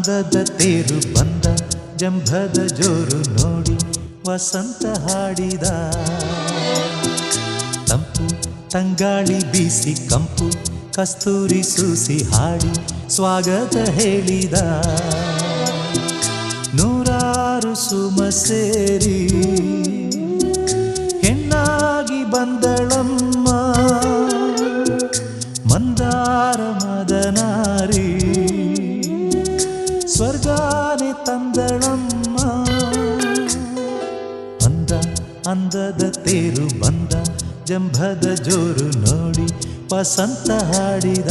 ಅಂದದ ತೇರು ಬಂದ ಜಂಭದ ಜೋರು ನೋಡಿ ವಸಂತ ಹಾಡಿದ ತಂಪು ತಂಗಾಳಿ ಬೀಸಿ ಕಂಪು ಕಸ್ತೂರಿ ಸೂಸಿ ಹಾಡಿ ಸ್ವಾಗತ ಹೇಳಿದ ನೂರಾರು ಸುಮ ಸೇರಿ ಹೆಣ್ಣಾಗಿ ಬಂದಳಮ್ಮ ಮಂದಾರ ಮದನಾರಿ ಸ್ವರ್ಗಾನೆ ತಂದಳಮ್ಮ ಅಂದ ಅಂದದ ತೇರು ಬಂದ ಜಂಭದ ಜೋರು ನೋಡಿ ವಸಂತ ಹಾಡಿದ